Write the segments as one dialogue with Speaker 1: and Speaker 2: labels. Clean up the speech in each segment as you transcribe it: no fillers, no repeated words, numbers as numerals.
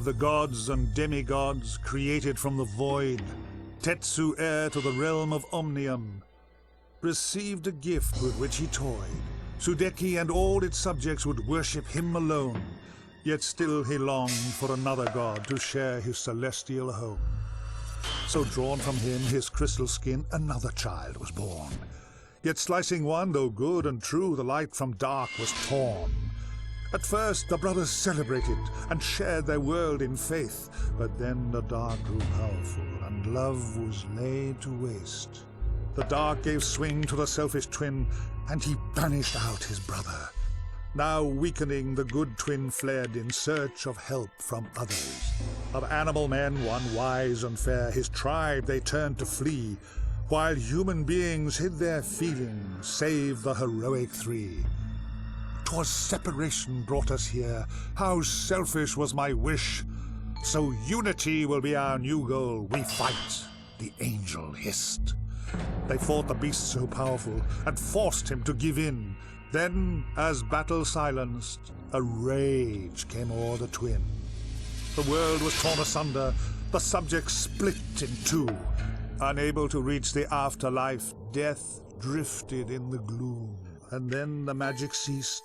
Speaker 1: the gods and demigods created from the void, Tetsu, heir to the realm of Omnium, received a gift with which he toyed. Sudeki and all its subjects would worship him alone, yet still he longed for another god to share his celestial home. So drawn from him, his crystal skin, another child was born. Yet slicing one, though good and true, the light from dark was torn. At first the brothers celebrated and shared their world in faith, but then the dark grew powerful and love was laid to waste. The dark gave swing to the selfish twin, and he banished out his brother. Now weakening, the good twin fled in search of help from others. Of animal men, one wise and fair, his tribe they turned to flee, while human beings hid their feelings, save the heroic three. 'Twas separation brought us here. How selfish was my wish. So unity will be our new goal. We fight, the angel hissed. They fought the beast so powerful and forced him to give in. Then, as battle silenced, a rage came o'er the twin. The world was torn asunder, the subjects split in two. Unable to reach the afterlife, death drifted in the gloom. And then the magic ceased,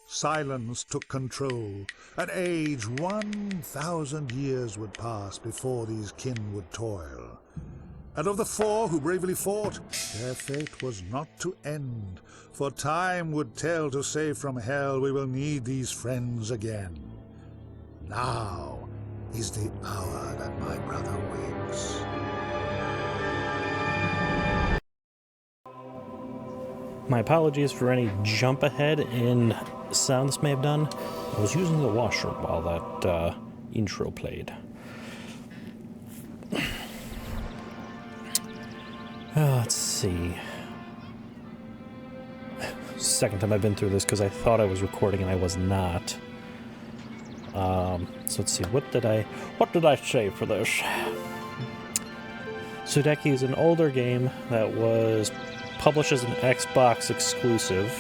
Speaker 1: silence took control. An age 1,000 years would pass before these kin would toil. And of the four who bravely fought, their fate was not to end, for time would tell to save from hell we will need these friends again. Now is the hour that my brother wakes.
Speaker 2: My apologies for any jump ahead in sound this may have done. I was using the washroom while that intro played. Let's see. Second time I've been through this because I thought I was recording and I was not. So let's see. What did I say for this? Sudeki is an older game that was published as an Xbox exclusive.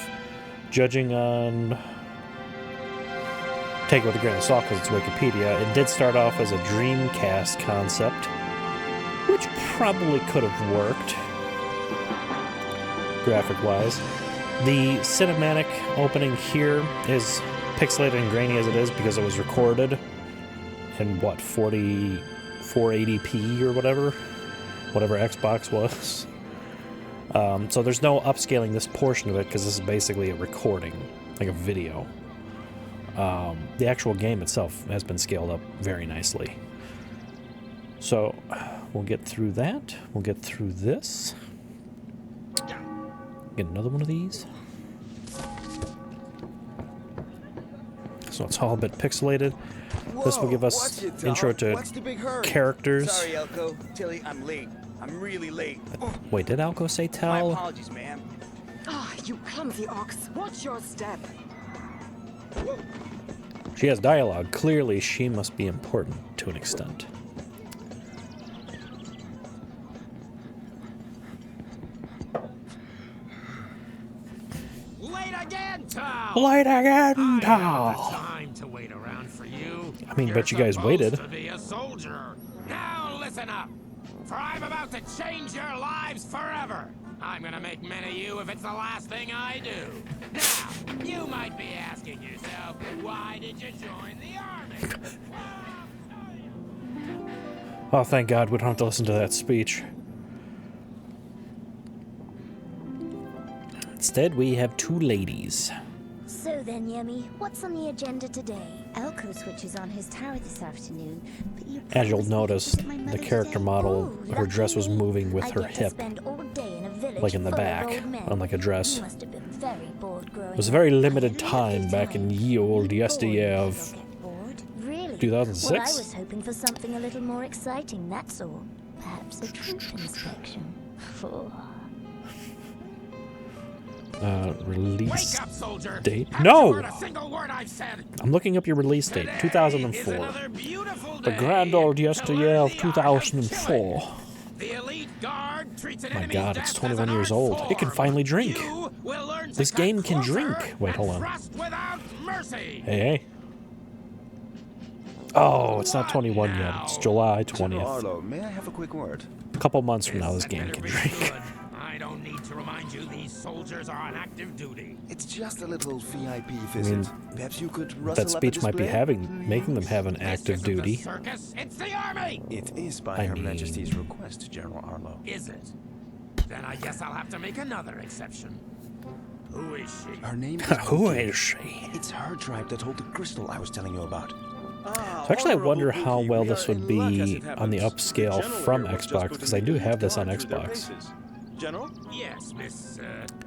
Speaker 2: Judging on, take it with a grain of salt because it's Wikipedia, it did start off as a Dreamcast concept, which probably could have worked, graphic-wise. The cinematic opening here is pixelated and grainy as it is because it was recorded in, 480p or whatever Xbox was. So there's no upscaling this portion of it because this is basically a recording, like a video. The actual game itself has been scaled up very nicely. So we'll get through that. We'll get through this. Get another one of these. So it's all a bit pixelated. This will give us intro to characters.
Speaker 3: Sorry, Elko. Tilly, I'm late. I'm really late.
Speaker 2: Wait, did Alco say tell?
Speaker 3: My apologies, ma'am.
Speaker 4: Ah, you clumsy ox. Watch your step.
Speaker 2: She has dialogue. Clearly, she must be important to an extent.
Speaker 5: Late again, Tal!
Speaker 2: Late again,
Speaker 5: I don't have
Speaker 2: Tal!
Speaker 5: the time to wait around for you.
Speaker 2: I mean,
Speaker 5: You're
Speaker 2: but you guys
Speaker 5: supposed
Speaker 2: waited.
Speaker 5: to be a soldier. Now listen up, for I'm about to change your lives forever. I'm gonna make men of you if it's the last thing I do. Now, you might be asking yourself, why did you join the army?
Speaker 2: Oh, thank God we don't have to listen to that speech. Instead, we have two ladies.
Speaker 6: So then, Yemi, what's on the agenda today? Elko switches on his tower this afternoon, but you
Speaker 2: As you'll
Speaker 6: promised me to
Speaker 2: notice,
Speaker 6: visit my
Speaker 2: the
Speaker 6: mother
Speaker 2: character
Speaker 6: today.
Speaker 2: model,
Speaker 6: Oh,
Speaker 2: her dress was
Speaker 6: lucky me.
Speaker 2: moving with
Speaker 6: I
Speaker 2: her
Speaker 6: get to
Speaker 2: hip,
Speaker 6: spend all day in a village
Speaker 2: like in the
Speaker 6: full of
Speaker 2: back,
Speaker 6: old men.
Speaker 2: unlike a dress.
Speaker 6: You must have been very bored growing
Speaker 2: It was a
Speaker 6: up.
Speaker 2: very limited
Speaker 6: A lovely
Speaker 2: time back in ye old yesteryear of
Speaker 6: You'll get bored. Really?
Speaker 2: 2006?
Speaker 6: Well, I was hoping for something a little more exciting, that's all. Perhaps a troop inspection. Oh.
Speaker 2: Release
Speaker 5: Wake up, soldier!
Speaker 2: date?
Speaker 5: Haven't you
Speaker 2: No!
Speaker 5: heard a single word I've said?
Speaker 2: I'm looking up your release date,
Speaker 5: Today
Speaker 2: 2004.
Speaker 5: is another beautiful
Speaker 2: The
Speaker 5: day
Speaker 2: grand old
Speaker 5: to
Speaker 2: yesteryear
Speaker 5: learn
Speaker 2: of
Speaker 5: the art of
Speaker 2: 2004.
Speaker 5: killing. The elite guard treats an
Speaker 2: My
Speaker 5: enemy's
Speaker 2: God, it's
Speaker 5: death
Speaker 2: 21
Speaker 5: as an
Speaker 2: years
Speaker 5: art
Speaker 2: old. It can
Speaker 5: form.
Speaker 2: finally drink.
Speaker 5: You will learn to
Speaker 2: This
Speaker 5: cut
Speaker 2: game can
Speaker 5: closer
Speaker 2: drink. Wait, hold
Speaker 5: and
Speaker 2: on.
Speaker 5: thrust without mercy.
Speaker 2: Hey, hey. Oh, it's not 21 yet. It's July
Speaker 7: General
Speaker 2: 20th.
Speaker 7: Arlo, may I have a quick word?
Speaker 2: A couple months from now, this game
Speaker 5: better
Speaker 2: can
Speaker 5: be
Speaker 2: drink.
Speaker 5: good. I don't need to remind you these soldiers are on active duty.
Speaker 7: It's just a little VIP visit. Perhaps you could rustle
Speaker 2: That
Speaker 7: up a
Speaker 2: speech might be
Speaker 7: display,
Speaker 2: making them
Speaker 7: please?
Speaker 2: have an
Speaker 5: This
Speaker 2: active
Speaker 5: isn't the
Speaker 2: duty.
Speaker 5: circus, it's the army!
Speaker 7: It is by
Speaker 2: I
Speaker 7: Her
Speaker 2: mean-
Speaker 7: Majesty's request, General Arlo.
Speaker 5: Is it? Then I guess I'll have to make another exception. Who is she?
Speaker 7: Her name is
Speaker 2: Who
Speaker 7: Sudeki.
Speaker 2: is she?
Speaker 7: It's her tribe that hold the crystal I was telling you about.
Speaker 2: So actually, I wonder how well this would be on the upscale from Xbox, because I do have this on Xbox.
Speaker 8: General?
Speaker 5: Yes, Miss,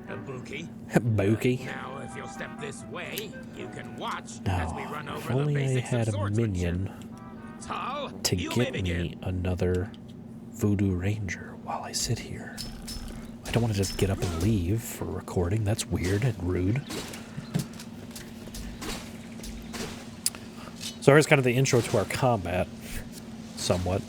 Speaker 5: Ibuki.
Speaker 2: Bookie.
Speaker 5: Now, if you'll step this way, you can watch as
Speaker 2: Now,
Speaker 5: we run
Speaker 2: if
Speaker 5: over the
Speaker 2: only I
Speaker 5: basics
Speaker 2: had
Speaker 5: of
Speaker 2: a
Speaker 5: swordsmanship.
Speaker 2: minion
Speaker 5: Tal,
Speaker 2: to
Speaker 5: you may
Speaker 2: get
Speaker 5: begin.
Speaker 2: me another Voodoo Ranger while I sit here. I don't want to just get up and leave for recording. That's weird and rude. So here's kind of the intro to our combat, somewhat.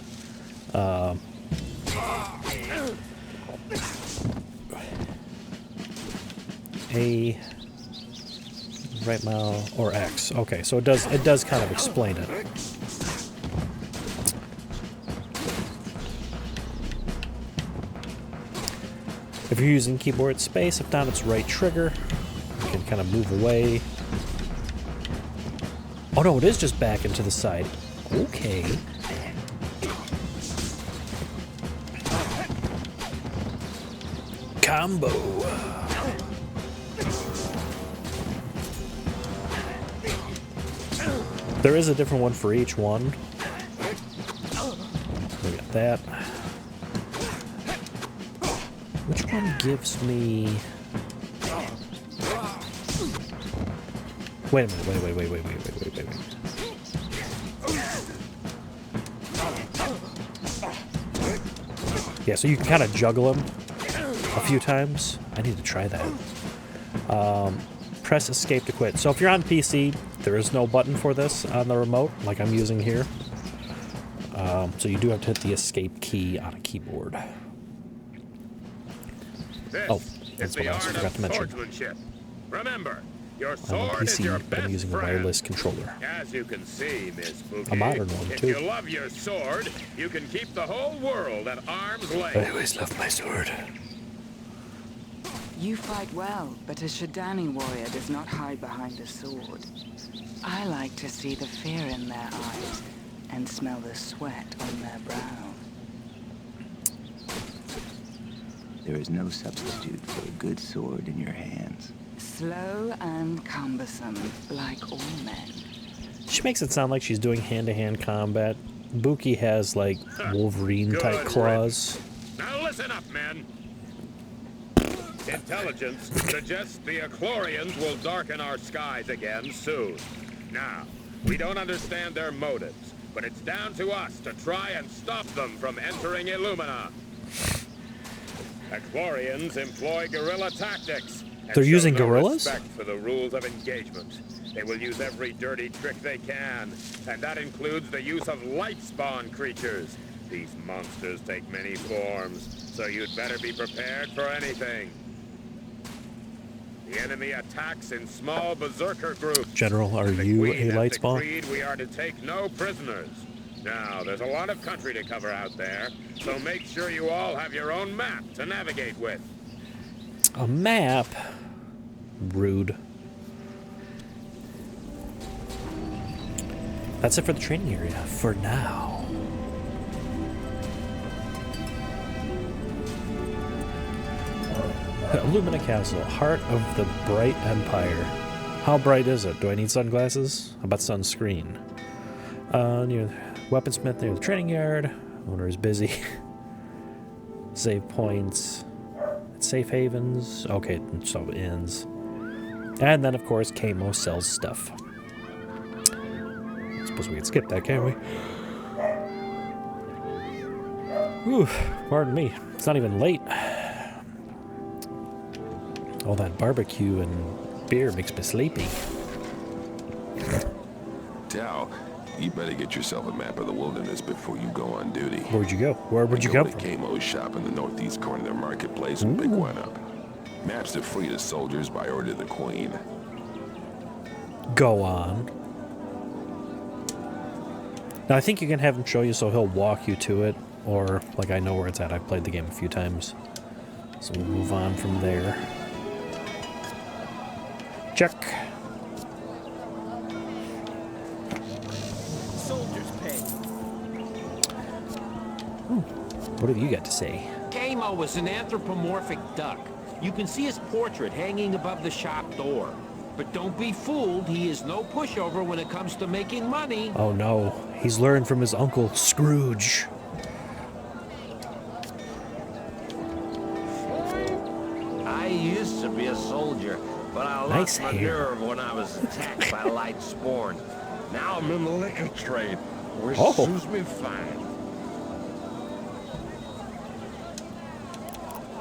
Speaker 2: A, right mouse, or X. Okay, so it does kind of explain it. If you're using keyboard space, if not, it's right trigger. You can kind of move away. Oh no, it is just back into the side. Okay. Combo. There is a different one for each one. We got that. Which one gives me... Wait a minute, wait. Yeah, so you can kind of juggle them a few times. I need to try that. Press escape to quit. So if you're on PC, there is no button for this on the remote, like I'm using here. So you do have to hit the escape key on a keyboard. Oh, that's what I also forgot to mention.
Speaker 5: Swordsmanship. Remember, your
Speaker 2: I'm on
Speaker 5: sword is your
Speaker 2: PC, but I'm
Speaker 5: best
Speaker 2: using a
Speaker 5: friend.
Speaker 2: wireless controller.
Speaker 5: As you can see, Miss Spooky,
Speaker 2: A modern one,
Speaker 5: if
Speaker 2: too.
Speaker 5: you love your sword, you can keep the whole world at arm's length.
Speaker 2: I always love my sword.
Speaker 4: You fight well, but a Shadani warrior does not hide behind a sword. I like to see the fear in their eyes and smell the sweat on their brow.
Speaker 9: There is no substitute for a good sword in your hands.
Speaker 4: Slow and cumbersome, like all men.
Speaker 2: She makes it sound like she's doing hand-to-hand combat. Buki has, like, Wolverine-type
Speaker 5: Good
Speaker 2: claws.
Speaker 5: Now listen up, men. Intelligence suggests the Echlorians will darken our skies again soon. Now, we don't understand their motives, but it's down to us to try and stop them from entering Illumina. Echlorians employ guerrilla tactics. And
Speaker 2: They're
Speaker 5: show
Speaker 2: using
Speaker 5: no
Speaker 2: guerrillas?
Speaker 5: respect for the rules of engagement. They will use every dirty trick they can, and that includes the use of light spawn creatures. These monsters take many forms, so you'd better be prepared for anything. The enemy attacks in small berserker groups.
Speaker 2: General, are
Speaker 5: and the
Speaker 2: you
Speaker 5: Queen
Speaker 2: a
Speaker 5: has
Speaker 2: light spawn?
Speaker 5: decreed we are to take no prisoners. Now, there's a lot of country to cover out there, so make sure you all have your own map to navigate with.
Speaker 2: A map? Rude. That's it for the training area, for now. Illumina Castle, heart of the bright empire. How bright is it? Do I need sunglasses? How about sunscreen? Near the weaponsmith near the training yard. Owner is busy. Save points. Safe havens. Okay, so inns. And then, of course, Kamo sells stuff. I suppose we can skip that, can't we? Whew, pardon me. It's not even late. All that barbecue and beer makes me sleepy.
Speaker 10: Tao, you better get yourself a map of the wilderness before you go on duty.
Speaker 2: Where'd you go? Where'd you
Speaker 10: go
Speaker 2: come
Speaker 10: to
Speaker 2: from?
Speaker 10: Kamo's shop in the northeast corner of the marketplace and pick one up. Maps to free the soldiers by order of the Queen.
Speaker 2: Go on. Now, I think you can have him show you, so he'll walk you to it, or, like, I know where it's at. I've played the game a few times. So we'll move on from there. Check.
Speaker 3: Soldiers pay.
Speaker 2: What have you got to say?
Speaker 5: Gamo is an anthropomorphic duck. You can see his portrait hanging above the shop door. But don't be fooled, he is no pushover when it comes to making money.
Speaker 2: Oh no, he's learned from his uncle, Scrooge.
Speaker 8: I used to be a soldier, but I
Speaker 2: Nice
Speaker 8: lost my
Speaker 2: hair.
Speaker 8: nerve when I was attacked by light spawn. Now I'm in the liquor trade, which
Speaker 2: Oh.
Speaker 8: suits me fine.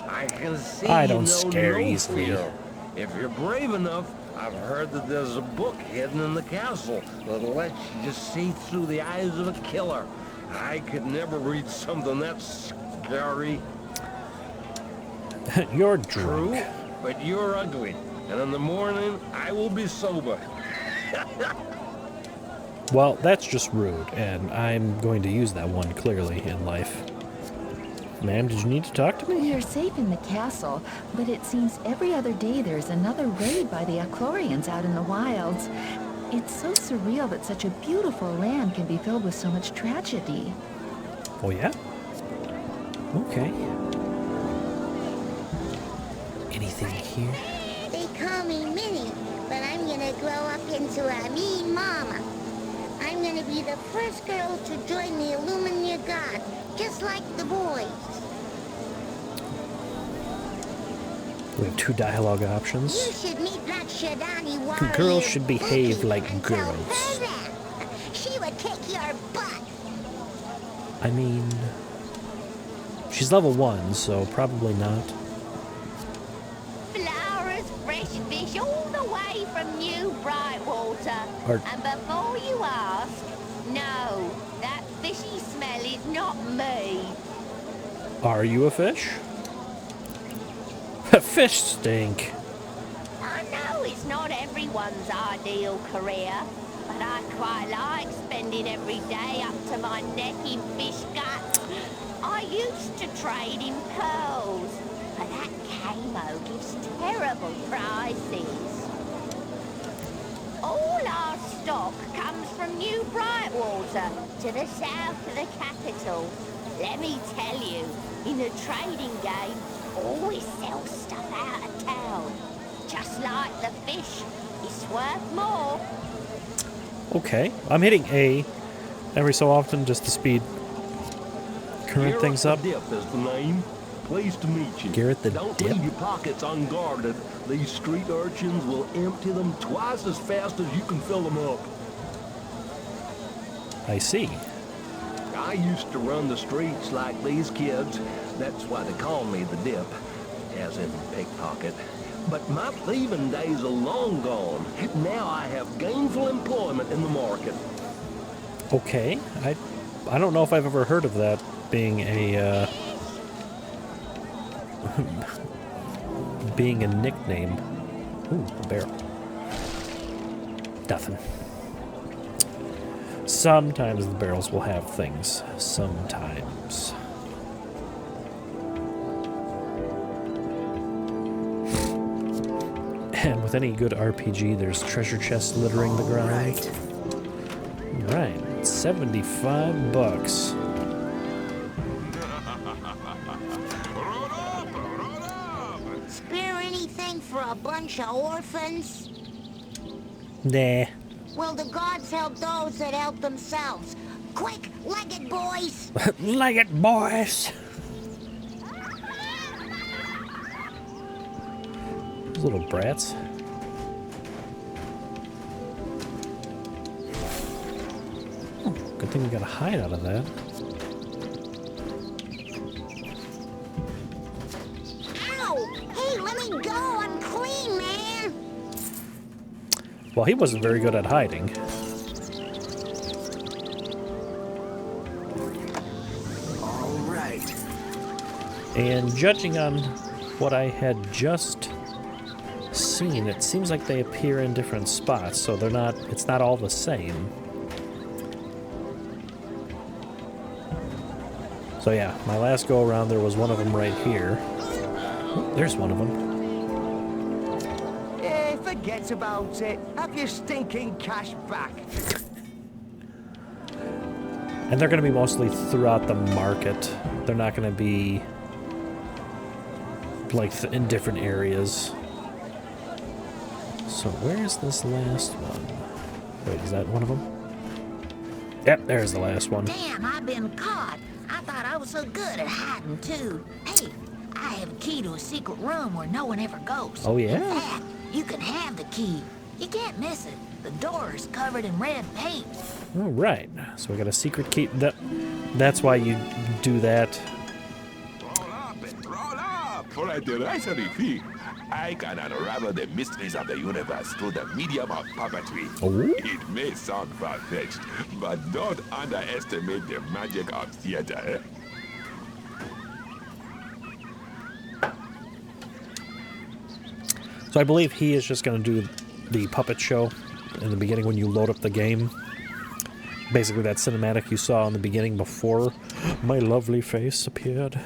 Speaker 8: I can see
Speaker 2: I
Speaker 8: you
Speaker 2: don't
Speaker 8: know
Speaker 2: scare
Speaker 8: no
Speaker 2: easily.
Speaker 8: fear. If you're brave enough, I've heard that there's a book hidden in the castle that'll let you just see through the eyes of a killer. I could never read something that scary.
Speaker 2: You're drunk.
Speaker 8: True, but you're ugly. And in the morning, I will be sober.
Speaker 2: Well, that's just rude, and I'm going to use that one clearly in life. Ma'am, did you need to talk to me?
Speaker 11: You're safe in the castle, but it seems every other day there's another raid by the Achlorians out in the wilds. It's so surreal that such a beautiful land can be filled with so much tragedy.
Speaker 2: Oh, yeah? Okay. Anything here?
Speaker 6: They call me Minnie, but I'm gonna grow up into a mean mama. I'm gonna be the first girl to join the Illumina God, just like the boys.
Speaker 2: We have two dialogue
Speaker 6: You
Speaker 2: options.
Speaker 6: should meet that Shadani warrior.
Speaker 2: Girls should behave
Speaker 6: Boogie,
Speaker 2: like
Speaker 6: and tell
Speaker 2: girls.
Speaker 6: her that. She would kick your butt.
Speaker 2: I mean, she's level 1, so probably not.
Speaker 12: Flowers, fresh fish, all the way from New Brightwater.
Speaker 2: Are-
Speaker 12: And before you ask, no, that fishy smell is not me.
Speaker 2: Are you a fish? Fish stink.
Speaker 12: I know it's not everyone's ideal career, but I quite like spending every day up to my neck in fish guts. I used to trade in pearls, but that camo gives terrible prices. All our stock comes from New Brightwater, to the south of the capital. Let me tell you, in a trading game, always sell stuff out of town. Just like the fish, it's worth more.
Speaker 2: Okay, I'm hitting A every so often just to speed current things up.
Speaker 8: Garrett the Dip is the name. Pleased to meet you.
Speaker 2: Garrett the
Speaker 8: Don't
Speaker 2: Dip?
Speaker 8: leave your pockets unguarded. These street urchins will empty them twice as fast as you can fill them up.
Speaker 2: I see.
Speaker 8: I used to run the streets like these kids. That's why they call me the Dip, as in pickpocket. But my thieving days are long gone. Now I have gainful employment in the market.
Speaker 2: Okay, I don't know if I've ever heard of that being a being a nickname. Ooh, a barrel. Nothing. Sometimes the barrels will have things. Sometimes. And with any good RPG, there's treasure chests littering the ground. Right, 75 bucks.
Speaker 6: Spare anything for a bunch of orphans?
Speaker 2: Nah.
Speaker 6: Well, the gods help those that help themselves. Quick, leg it, boys!
Speaker 2: Leg it, boys! Those little brats. Oh, good thing we got a hide out of that.
Speaker 6: Ow! Hey, let me go! I'm clean, man!
Speaker 2: Well, he wasn't very good at hiding.
Speaker 7: All right.
Speaker 2: And judging on what I had just seen, it seems like they appear in different spots, so they're not, it's not all the same. So yeah, my last go around there was one of them right here. Oh, there's one of them.
Speaker 8: Forget about it. Have your stinking cash back.
Speaker 2: And they're going to be mostly throughout the market. They're not going to be like in different areas. So where is this last one? Wait, is that one of them? Yep, there's the last one.
Speaker 13: Damn, I've been caught. I thought I was so good at hiding, too. Hey, I have a key to a secret room where no one ever goes.
Speaker 2: Oh, yeah?
Speaker 13: In fact, you can have the key. You can't miss it. The door is covered in red paint.
Speaker 2: All right. So we got a secret key. That's why you do that.
Speaker 10: Roll up! For a derisory fee, I can unravel the mysteries of the universe through the medium of puppetry.
Speaker 2: Oh?
Speaker 10: It may sound far-fetched, but don't underestimate the magic of theater, eh?
Speaker 2: So I believe he is just going to do the puppet show in the beginning when you load up the game. Basically that cinematic you saw in the beginning before my lovely face appeared.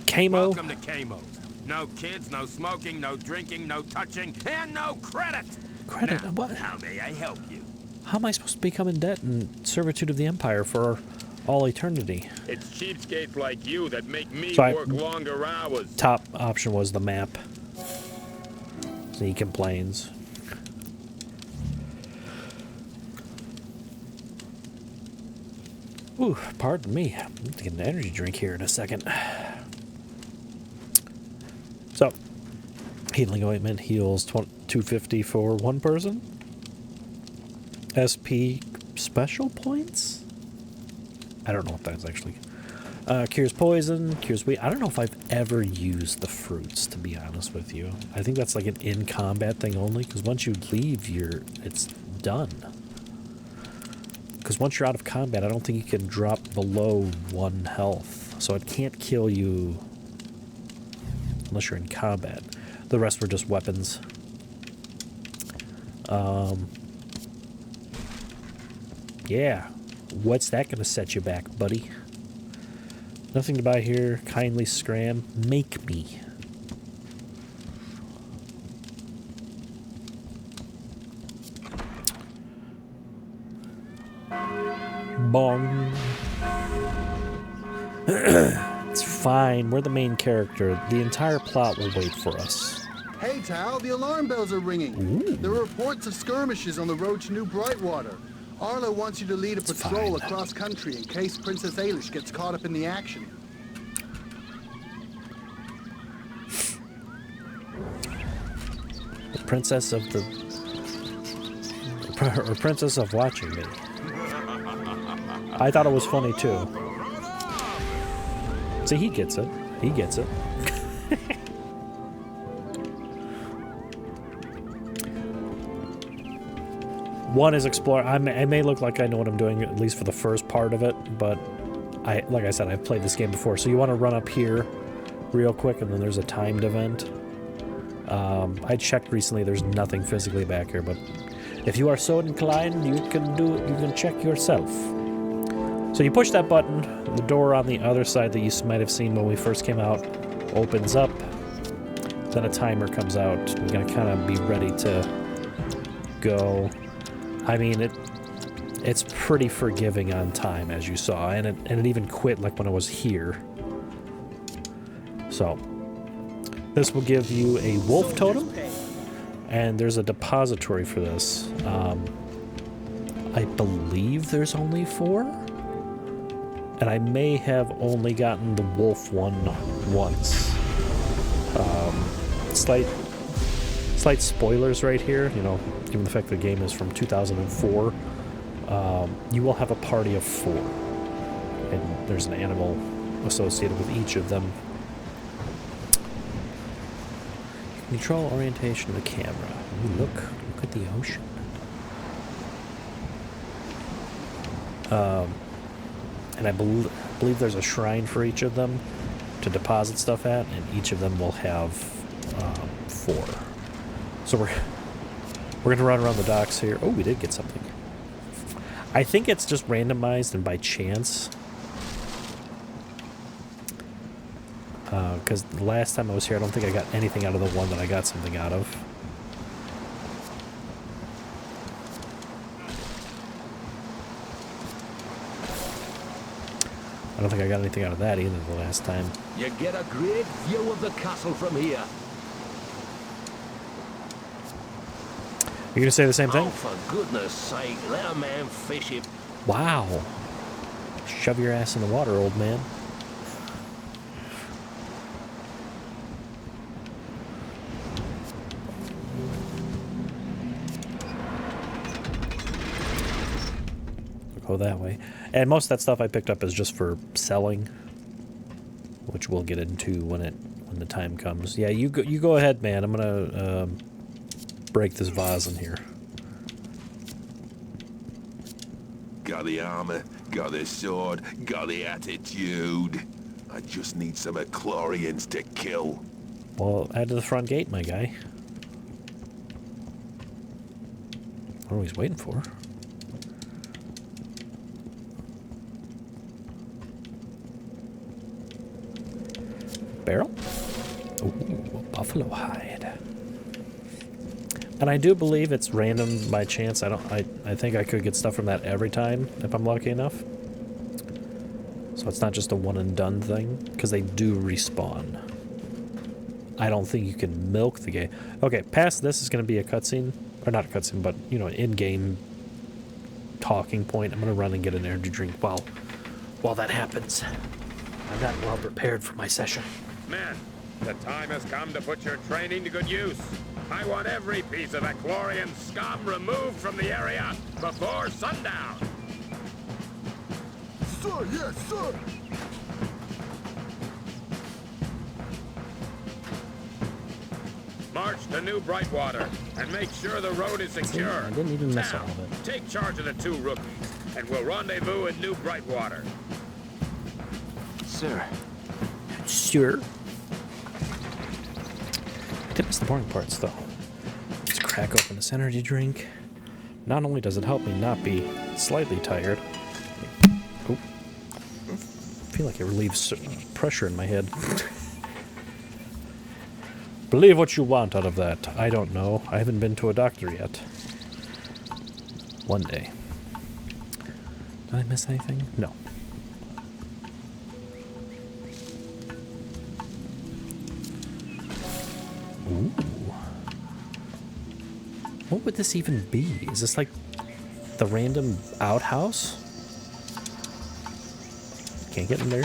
Speaker 2: Camo.
Speaker 5: Welcome to Camo. No kids, no smoking, no drinking, no touching, and no credit.
Speaker 2: Credit?
Speaker 5: Now,
Speaker 2: What?
Speaker 5: how may I help you?
Speaker 2: How am I supposed to become in debt and servitude of the Empire for all eternity?
Speaker 5: It's cheapskates like you that make me
Speaker 2: So
Speaker 5: work longer hours.
Speaker 2: Top option was the map. So he complains. Ooh, pardon me. I'm going to get an energy drink here in a second. So, healing ointment heals 250 for one person. SP special points? I don't know what that's actually. Cures poison, cures weak. I don't know if I've ever used the fruits, to be honest with you. I think that's like an in-combat thing only, because once you leave, it's done. Because once you're out of combat, I don't think you can drop below 1 health. So it can't kill you unless you're in combat. The rest were just weapons. Yeah. What's that going to set you back, buddy? Nothing to buy here. Kindly scram. Make me. Bong. It's fine. We're the main character. The entire plot will wait for us.
Speaker 14: Hey, Tal, the alarm bells are ringing.
Speaker 2: Ooh.
Speaker 14: There are reports of skirmishes on the road to New Brightwater. Arlo wants you to lead a patrol across country in case Princess Ailish gets caught up in the action.
Speaker 2: The princess of the... or princess of watching me. I thought it was funny, too. See, he gets it. He gets it. One is explore. I may look like I know what I'm doing, at least for the first part of it, but like I said, I've played this game before. So you want to run up here real quick, and then there's a timed event. I checked recently. There's nothing physically back here, but if you are so inclined, you can check yourself. So you push that button. The door on the other side that you might have seen when we first came out opens up. Then a timer comes out. You're gonna kind of be ready to go. I mean, it's pretty forgiving on time, as you saw, and it even quit like when I was here. So this will give you a wolf totem, and there's a depository for this. I believe there's only 4, and I may have only gotten the wolf one once. Slight spoilers right here, you know, given the fact the game is from 2004. You will have a party of 4, and there's an animal associated with each of them. Control orientation of the camera. Ooh, look at the ocean. And I believe there's a shrine for each of them to deposit stuff at, and each of them will have 4. So we're gonna run around the docks here. Oh, we did get something. I think it's just randomized and by chance. Because the last time I was here, I don't think I got anything out of the one that I got something out of. I don't think I got anything out of that either the last time.
Speaker 8: You get a great view of the castle from here.
Speaker 2: You gonna say the same thing?
Speaker 8: Oh, for goodness sake, let a man fish it.
Speaker 2: Wow. Shove your ass in the water, old man. Go that way. And most of that stuff I picked up is just for selling, which we'll get into when the time comes. Yeah, you go ahead, man. I'm gonna break this vase in here.
Speaker 10: Got the armor, got the sword, got the attitude. I just need some Eclorians to kill.
Speaker 2: Well, add to the front gate, my guy. What are we waiting for? Barrel? Ooh, a buffalo hide. And I do believe it's random by chance. I think I could get stuff from that every time if I'm lucky enough. So it's not just a one and done thing, because they do respawn. I don't think you can milk the game. Okay, past this is going to be a cutscene, or not a cutscene, but you know, an in-game talking point. I'm going to run and get an energy drink while that happens. I'm not well prepared for my session.
Speaker 5: Men, the time has come to put your training to good use. I want every piece of Eclorian scum removed from the area before sundown.
Speaker 14: Sir, yes, sir.
Speaker 5: March to New Brightwater and make sure the road is secure.
Speaker 2: I didn't even miss
Speaker 5: Now,
Speaker 2: all of it.
Speaker 5: take charge of the two rookies, and we'll rendezvous in New Brightwater.
Speaker 9: Sir.
Speaker 2: Sure. Did miss the boring parts, though. Let's crack open this energy drink. Not only does it help me not be slightly tired, oh, I feel like it relieves pressure in my head. Believe what you want out of that. I don't know. I haven't been to a doctor yet. One day. Did I miss anything? No. Ooh. What would this even be? Is this like the random outhouse? Can't get in there.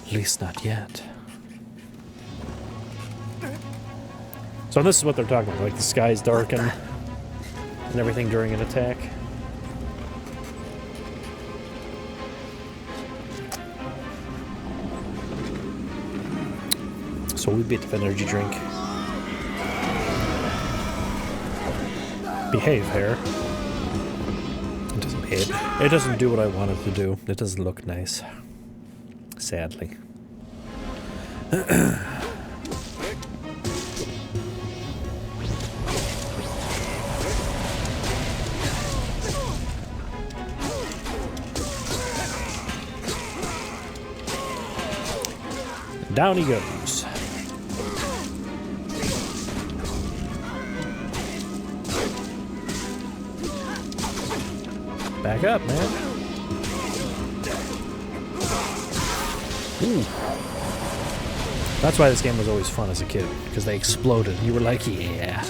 Speaker 2: At least not yet. So this is what they're talking about, like the skies darken and everything during an attack. So we beat the energy drink. Behave, hair. It doesn't behave. It doesn't do what I want it to do. It doesn't look nice. Sadly. Down he goes. Back up, man. Ooh. That's why this game was always fun as a kid, because they exploded. You were like, yeah.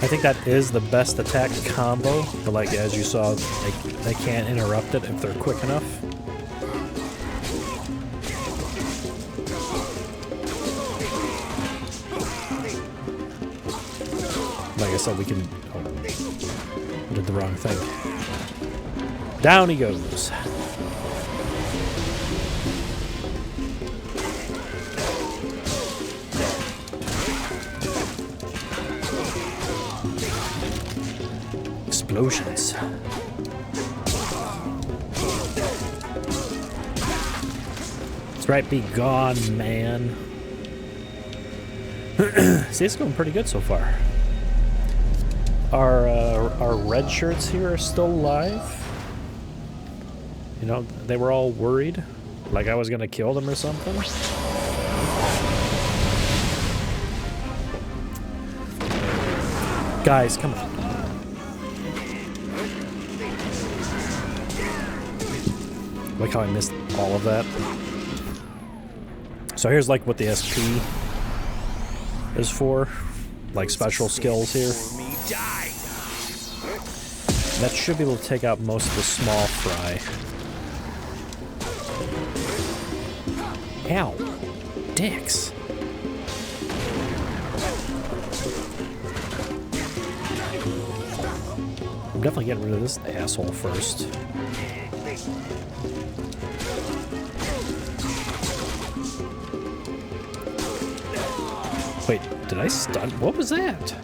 Speaker 2: I think that is the best attack combo, but like as you saw, they can't interrupt it if they're quick enough. Like I said, we can... Oh, I did the wrong thing. Down he goes. Explosions. That's right, be gone, man. See, it's going pretty good so far. our red shirts here are still alive. You know, they were all worried, like I was gonna kill them or something. Guys, come on. Like how I missed all of that. So here's like what the SP is for. Like special skills here. That should be able to take out most of the small fry. Ow. Dicks. I'm definitely getting rid of this asshole first. Wait, did I stun? What was that?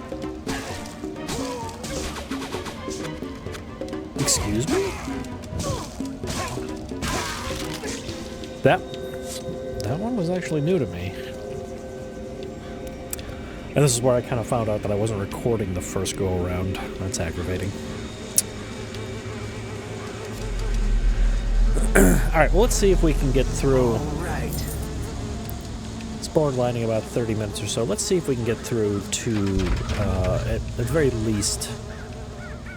Speaker 2: Excuse me? That one was actually new to me. And this is where I kind of found out that I wasn't recording the first go around. That's aggravating. Alright, well let's see if we can get through. It's borderlining about 30 minutes or so. Let's see if we can get through to, at the very least,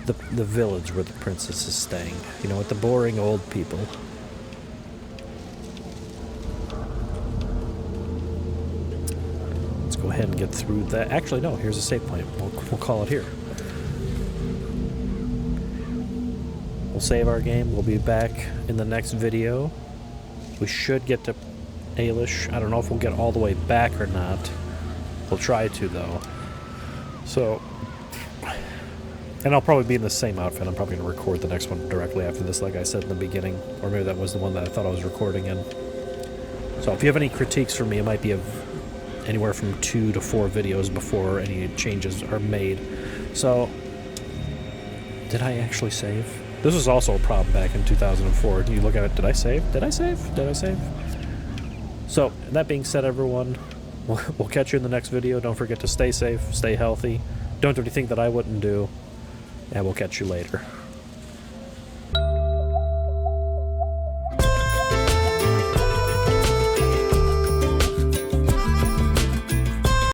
Speaker 2: the village where the princess is staying. You know, with the boring old people. Let's go ahead and get through that. Actually, no, here's a save point. We'll call it here. We'll save our game. We'll be back in the next video. We should get to Ailish. I don't know if we'll get all the way back or not. We'll try to, though. So, and I'll probably be in the same outfit. I'm probably going to record the next one directly after this, like I said in the beginning. Or maybe that was the one that I thought I was recording in. So if you have any critiques for me, it might be of anywhere from 2 to 4 videos before any changes are made. So, did I actually save? This was also a problem back in 2004. You look at it, did I save? Did I save? Did I save? So, that being said, everyone, we'll catch you in the next video. Don't forget to stay safe, stay healthy. Don't do anything that I wouldn't do. And we'll catch you later.